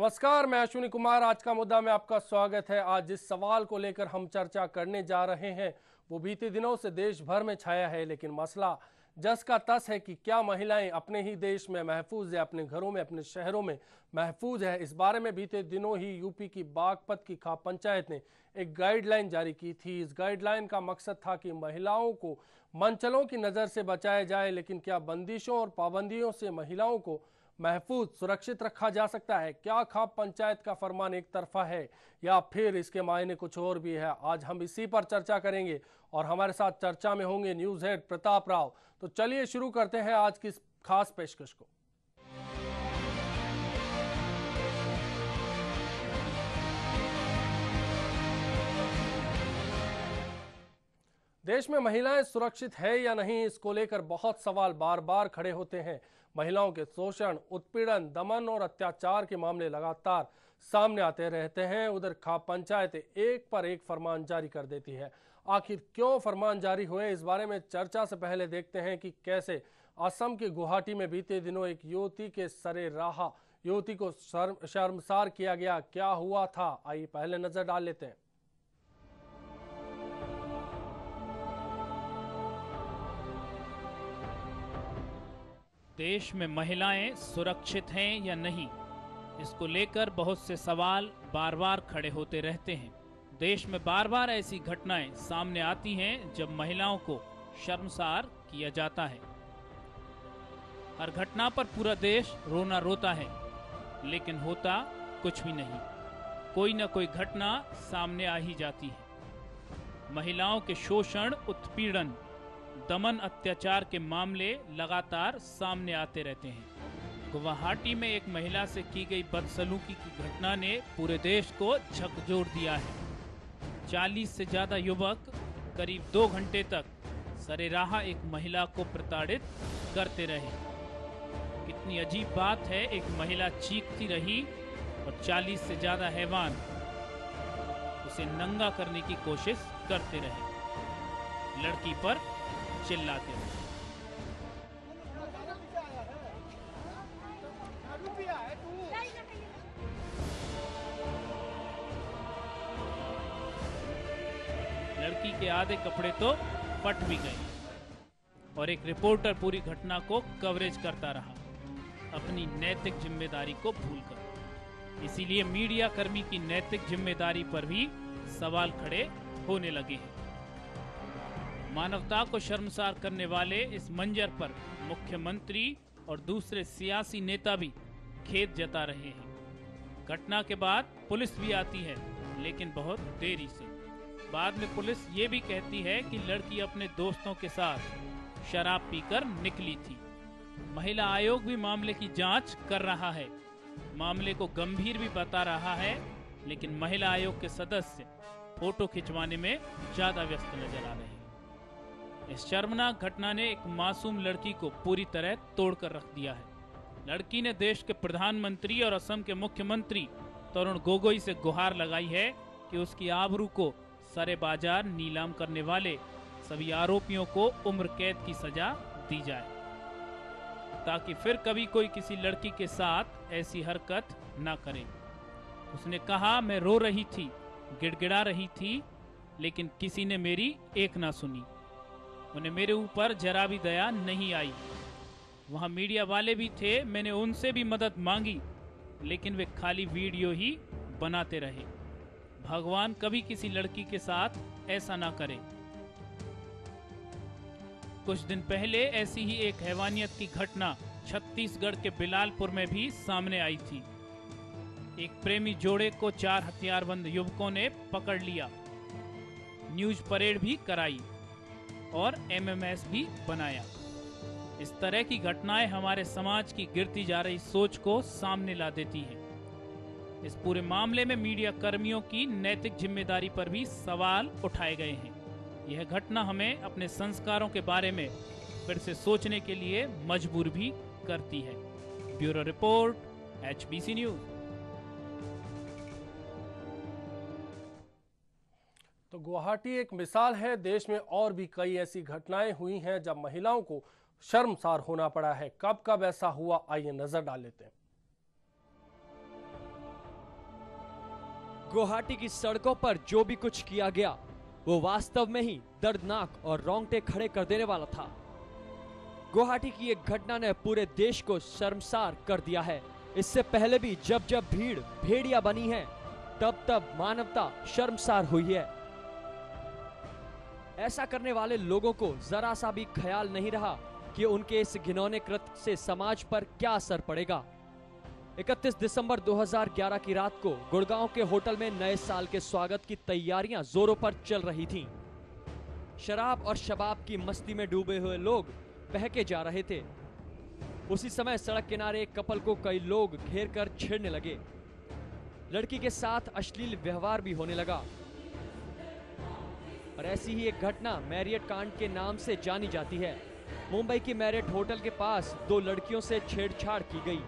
नमस्कार, मैं अश्विनी कुमार। आज का मुद्दा में आपका स्वागत है। आज जिस सवाल को लेकर हम चर्चा करने जा रहे हैं वो बीते दिनों से देश भर में छाया है, लेकिन मसला जस का तस है कि क्या महिलाएं अपने ही देश में महफूज है, अपने घरों में, अपने शहरों में महफूज है। इस बारे में बीते दिनों ही यूपी की बागपत की खाप पंचायत ने एक गाइडलाइन जारी की थी। इस गाइडलाइन का मकसद था कि महिलाओं को मनचलों की नज़र से बचाया जाए, लेकिन क्या बंदिशों और पाबंदियों से महिलाओं को महफूज सुरक्षित रखा जा सकता है? क्या खाप पंचायत का फरमान एक तरफा है या फिर इसके मायने कुछ और भी है? आज हम इसी पर चर्चा करेंगे और हमारे साथ चर्चा में होंगे न्यूज हेड प्रताप राव। तो चलिए शुरू करते हैं आज की इस खास पेशकश को। देश में महिलाएं सुरक्षित है या नहीं, इसको लेकर बहुत सवाल बार बार खड़े होते हैं। महिलाओं के शोषण, उत्पीड़न, दमन और अत्याचार के मामले लगातार सामने आते रहते हैं। उधर खाप पंचायत एक पर एक फरमान जारी कर देती है। आखिर क्यों फरमान जारी हुए, इस बारे में चर्चा से पहले देखते हैं कि कैसे असम के गुवाहाटी में बीते दिनों एक युवती के सरे राह युवती को शर्मसार किया गया। क्या हुआ था, आइए पहले नजर डाल लेते हैं। देश में महिलाएं सुरक्षित हैं या नहीं, इसको लेकर बहुत से सवाल बार बार खड़े होते रहते हैं। देश में बार बार ऐसी घटनाएं सामने आती हैं जब महिलाओं को शर्मसार किया जाता है। हर घटना पर पूरा देश रोना रोता है, लेकिन होता कुछ भी नहीं। कोई न कोई घटना सामने आ ही जाती है। महिलाओं के शोषण, उत्पीड़न, दमन, अत्याचार के मामले लगातार सामने आते रहते हैं। गुवाहाटी में एक महिला से की गई बदसलूकी की घटना ने पूरे देश को झकझोर दिया है। 40 से ज्यादा युवक करीब 2 घंटे तक सरेराह एक महिला को प्रताड़ित करते रहे। कितनी अजीब बात है, एक महिला चीखती रही और 40 से ज्यादा हैवान उसे नंगा करने की कोशिश करते रहे, लड़की पर चिल्लाते रहे। लड़की के आधे कपड़े तो फट भी गए और एक रिपोर्टर पूरी घटना को कवरेज करता रहा, अपनी नैतिक जिम्मेदारी को भूलकर। इसीलिए मीडिया कर्मी की नैतिक जिम्मेदारी पर भी सवाल खड़े होने लगे हैं। मानवता को शर्मसार करने वाले इस मंजर पर मुख्यमंत्री और दूसरे सियासी नेता भी खेद जता रहे हैं। घटना के बाद पुलिस भी आती है, लेकिन बहुत देरी से। बाद में पुलिस ये भी कहती है कि लड़की अपने दोस्तों के साथ शराब पीकर निकली थी। महिला आयोग भी मामले की जांच कर रहा है, मामले को गंभीर भी बता रहा है, लेकिन महिला आयोग के सदस्य फोटो खिंचवाने में ज्यादा व्यस्त नजर आ रहे हैं। इस शर्मनाक घटना ने एक मासूम लड़की को पूरी तरह तोड़कर रख दिया है। लड़की ने देश के प्रधानमंत्री और असम के मुख्यमंत्री तरुण गोगोई से गुहार लगाई है कि उसकी आबरू को सरे बाजार नीलाम करने वाले सभी आरोपियों को उम्र कैद की सजा दी जाए, ताकि फिर कभी कोई किसी लड़की के साथ ऐसी हरकत ना करे। उसने कहा, मैं रो रही थी, गिड़गिड़ा रही थी, लेकिन किसी ने मेरी एक ना सुनी। उन्हें मेरे ऊपर जरा भी दया नहीं आई। वहां मीडिया वाले भी थे, मैंने उनसे भी मदद मांगी, लेकिन वे खाली वीडियो ही बनाते रहे। भगवान कभी किसी लड़की के साथ ऐसा ना करे। कुछ दिन पहले ऐसी ही एक हैवानियत की घटना छत्तीसगढ़ के बिलालपुर में भी सामने आई थी। एक प्रेमी जोड़े को 4 हथियारबंद युवकों ने पकड़ लिया, न्यूज परेड भी कराई और एमएमएस भी बनाया। इस तरह की घटनाएं हमारे समाज की गिरती जा रही सोच को सामने ला देती हैं। इस पूरे मामले में मीडिया कर्मियों की नैतिक जिम्मेदारी पर भी सवाल उठाए गए हैं। यह घटना हमें अपने संस्कारों के बारे में फिर से सोचने के लिए मजबूर भी करती है। Bureau report, HBC news. तो गुवाहाटी एक मिसाल है। देश में और भी कई ऐसी घटनाएं हुई हैं जब महिलाओं को शर्मसार होना पड़ा है। कब कब ऐसा हुआ, आइए नजर डाल लेते हैं। गुवाहाटी की सड़कों पर जो भी कुछ किया गया वो वास्तव में ही दर्दनाक और रोंगटे खड़े कर देने वाला था। गुवाहाटी की एक घटना ने पूरे देश को शर्मसार कर दिया है। इससे पहले भी जब जब भीड़ भेड़िया बनी है, तब तब मानवता शर्मसार हुई है। ऐसा करने वाले लोगों को जरा सा भी ख्याल नहीं रहा कि उनके इस घिनौने कृत्य से समाज पर क्या असर पड़ेगा। 31 दिसंबर 2011 की रात को गुड़गांव के होटल में नए साल के स्वागत की तैयारियां जोरों पर चल रही थीं। शराब और शबाब की मस्ती में डूबे हुए लोग बहके जा रहे थे। उसी समय सड़क किनारे एक कपल को कई लोग घेर कर छेड़ने लगे। लड़की के साथ अश्लील व्यवहार भी होने लगा। और ऐसी ही एक घटना मैरियट कांड के नाम से जानी जाती है। मुंबई की मैरियट होटल के पास 2 लड़कियों से छेड़छाड़ की गई।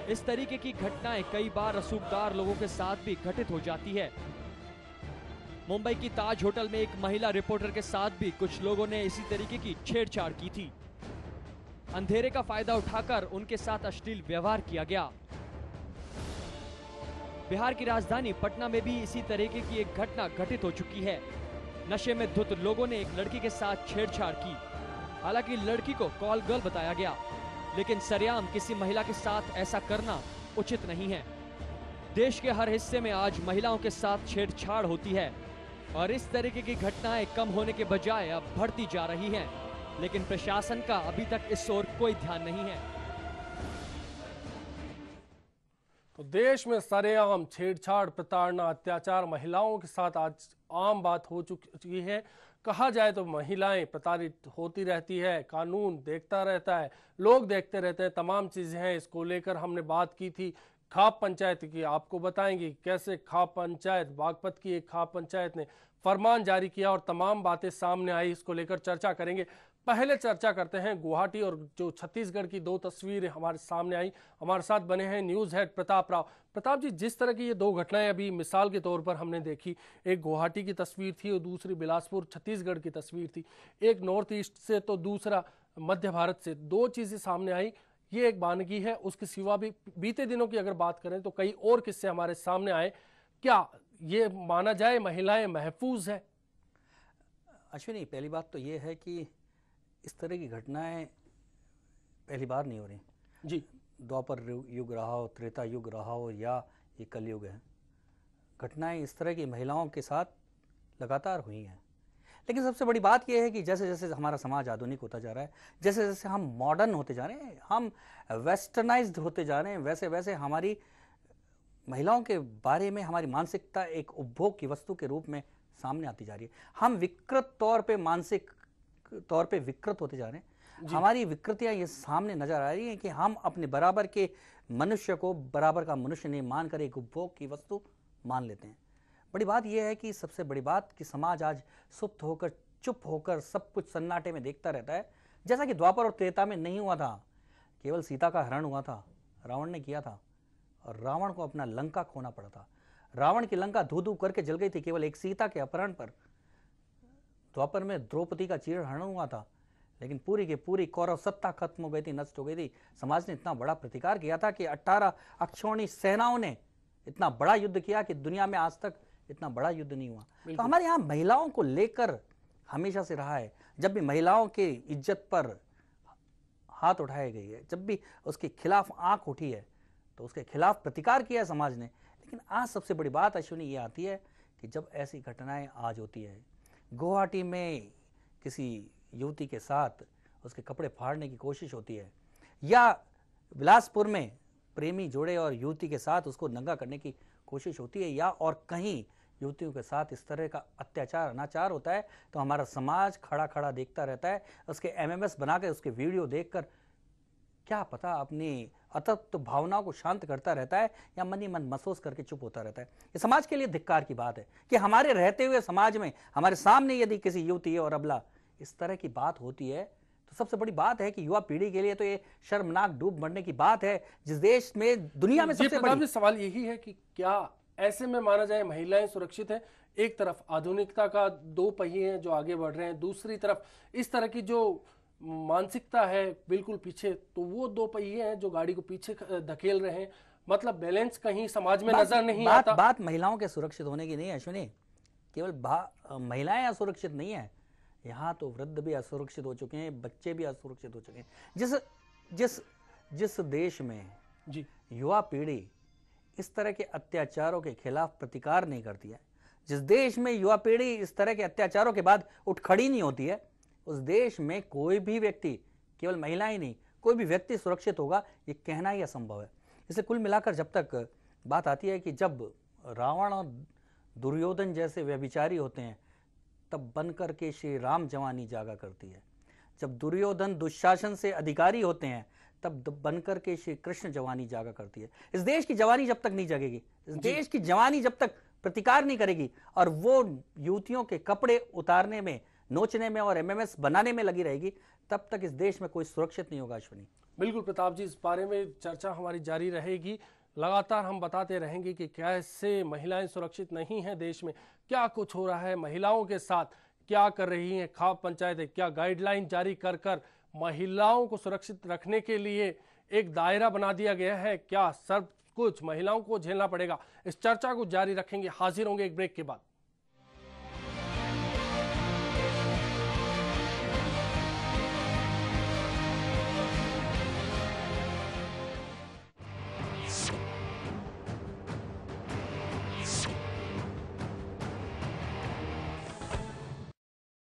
इस तरीके की घटनाएं कई बार रसूखदार लोगों के साथ भी घटित हो जाती है। मुंबई की ताज होटल में एक महिला रिपोर्टर के साथ भी कुछ लोगों ने इसी तरीके की छेड़छाड़ की थी। अंधेरे का फायदा उठाकर उनके साथ अश्लील व्यवहार किया गया। बिहार की राजधानी पटना में भी इसी तरीके की एक घटना घटित हो चुकी है। नशे में धुत लोगों ने एक लड़की के साथ छेड़छाड़ की। हालांकि लड़की को कॉल गर्ल बताया गया, लेकिन सरेआम किसी महिला के साथ ऐसा करना उचित नहीं है। देश के हर हिस्से में आज महिलाओं के साथ छेड़छाड़ होती है और इस तरीके की घटनाएं कम होने के बजाय अब बढ़ती जा रही हैं, लेकिन प्रशासन का अभी तक इस ओर कोई ध्यान नहीं है। तो देश में सरेआम छेड़छाड़, प्रताड़ना, अत्याचार महिलाओं के साथ आज आम बात हो चुकी है। कहा जाए तो महिलाएं प्रताड़ित होती रहती है, कानून देखता रहता है, लोग देखते रहते हैं, तमाम चीजें हैं। इसको लेकर हमने बात की थी खाप पंचायत की। आपको बताएंगे कैसे खाप पंचायत, बागपत की एक खाप पंचायत ने फरमान जारी किया और तमाम बातें सामने आई। इसको लेकर चर्चा करेंगे। पहले चर्चा करते हैं गुवाहाटी और जो छत्तीसगढ़ की 2 तस्वीरें हमारे सामने आई। हमारे साथ बने हैं न्यूज़ हेड प्रताप राव। प्रताप जी, जिस तरह की ये 2 घटनाएं अभी मिसाल के तौर पर हमने देखी, एक गुवाहाटी की तस्वीर थी और दूसरी बिलासपुर छत्तीसगढ़ की तस्वीर थी। एक नॉर्थ ईस्ट से तो दूसरा मध्य भारत से, 2 चीज़ें सामने आई। ये एक बानगी है, उसके सिवा भी बीते दिनों की अगर बात करें तो कई और किस्से हमारे सामने आए। क्या ये माना जाए महिलाएं महफूज है? अश्विनी, पहली बात तो ये है कि इस तरह की घटनाएं पहली बार नहीं हो रही जी। द्वापर युग रहा हो, त्रेता युग रहा हो या ये कलयुग है, घटनाएं इस तरह की महिलाओं के साथ लगातार हुई हैं। लेकिन सबसे बड़ी बात यह है कि जैसे जैसे हमारा समाज आधुनिक होता जा रहा है, जैसे जैसे हम मॉडर्न होते जा रहे हैं, हम वेस्टर्नाइज्ड होते जा रहे हैं, वैसे वैसे हमारी महिलाओं के बारे में हमारी मानसिकता एक उपभोग की वस्तु के रूप में सामने आती जा रही है। हम विकृत तौर पे, मानसिक तौर पे विकृत होते जा रहे हैं। हमारी विकृतियां ये सामने नजर आ रही हैं कि हम अपने बराबर के मनुष्य को बराबर का मनुष्य नहीं मानकर एक उपभोग की वस्तु मान लेते हैं। बड़ी बात यह है कि सबसे बड़ी बात कि समाज आज सुप्त होकर, चुप होकर सब कुछ सन्नाटे में देखता रहता है। जैसा कि द्वापर और त्रेता में नहीं हुआ था, केवल सीता का हरण हुआ था, रावण ने किया था और रावण को अपना लंका खोना पड़ा था। रावण की लंका धू धू करके जल गई थी केवल एक सीता के अपहरण पर। द्वापर में द्रौपदी का चीरहरण हुआ था, लेकिन पूरी की पूरी कौरव सत्ता खत्म हो गई थी, नष्ट हो गई थी। समाज ने इतना बड़ा प्रतिकार किया था कि 18 अक्षौणी सेनाओं ने इतना बड़ा युद्ध किया कि दुनिया में आज तक इतना बड़ा युद्ध नहीं हुआ। तो हमारे यहाँ महिलाओं को लेकर हमेशा से रहा है। जब भी महिलाओं की इज्जत पर हाथ उठाई गई है, जब भी उसके खिलाफ आंख उठी है, तो उसके खिलाफ प्रतिकार किया है समाज ने। लेकिन आज सबसे बड़ी बात अश्विनी ये आती है कि जब ऐसी घटनाएं आज होती है, गुवाहाटी में किसी युवती के साथ उसके कपड़े फाड़ने की कोशिश होती है, या बिलासपुर में प्रेमी जोड़े और युवती के साथ उसको नंगा करने की कोशिश होती है, या और कहीं युवतियों के साथ इस तरह का अत्याचार, अनाचार होता है, तो हमारा समाज खड़ा खड़ा देखता रहता है। उसके एमएमएस बनाकर, उसके वीडियो देखकर क्या पता अपनी अतप्त भावनाओं को शांत करता रहता है या मन ही मन महसूस करके चुप होता रहता है। ये समाज के लिए धिक्कार की बात है कि हमारे रहते हुए समाज में हमारे सामने यदि किसी युवती और अबला इस तरह की बात होती है, तो सबसे बड़ी बात है कि युवा पीढ़ी के लिए तो ये शर्मनाक डूब मरने की बात है। जिस देश में, दुनिया में सबसे बड़ी सवाल यही है कि क्या ऐसे में माना जाए महिलाएं सुरक्षित है? एक तरफ आधुनिकता का 2 पहिए हैं जो आगे बढ़ रहे हैं, दूसरी तरफ इस तरह की जो मानसिकता है बिल्कुल पीछे, तो वो 2 पहिए हैं जो गाड़ी को पीछे धकेल रहे हैं। मतलब बैलेंस कहीं समाज में बात- नजर नहीं बात आता। बात महिलाओं के सुरक्षित होने की नहीं है अश्विनी, केवल महिलाएं असुरक्षित नहीं है, यहाँ तो वृद्ध भी असुरक्षित हो चुके हैं, बच्चे भी असुरक्षित हो चुके हैं। जिस जिस जिस देश में जी युवा पीढ़ी इस तरह के अत्याचारों के खिलाफ प्रतिकार नहीं करती है, जिस देश में युवा पीढ़ी इस तरह के अत्याचारों के बाद उठ खड़ी नहीं होती है, उस देश में कोई भी व्यक्ति, केवल महिला ही नहीं, कोई भी व्यक्ति सुरक्षित होगा ये कहना ही असंभव है। इसलिए कुल मिलाकर जब तक बात आती है कि जब रावण और दुर्योधन जैसे व्यभिचारी होते हैं तब बनकर के श्री राम जवानी जागा करती है, जब दुर्योधन दुशासन से अधिकारी होते हैं तब बनकर के श्री कृष्ण जवानी जागा करती है। इस देश की जवानी जब तक नहीं जगेगी, इस देश की जवानी जब तक प्रतिकार नहीं करेगी और वो युवतियों के कपड़े उतारने में, नोचने में और एमएमएस बनाने में लगी रहेगी, तब तक इस देश में कोई सुरक्षित नहीं होगा अश्विनी। बिल्कुल प्रताप जी, इस बारे में चर्चा हमारी जारी रहेगी। लगातार हम बताते रहेंगे कि कैसे महिलाएं सुरक्षित नहीं हैं देश में, क्या कुछ हो रहा है महिलाओं के साथ, क्या कर रही हैं खाप पंचायतें, क्या गाइडलाइन जारी कर कर महिलाओं को सुरक्षित रखने के लिए एक दायरा बना दिया गया है, क्या सब कुछ महिलाओं को झेलना पड़ेगा। इस चर्चा को जारी रखेंगे, हाजिर होंगे एक ब्रेक के बाद।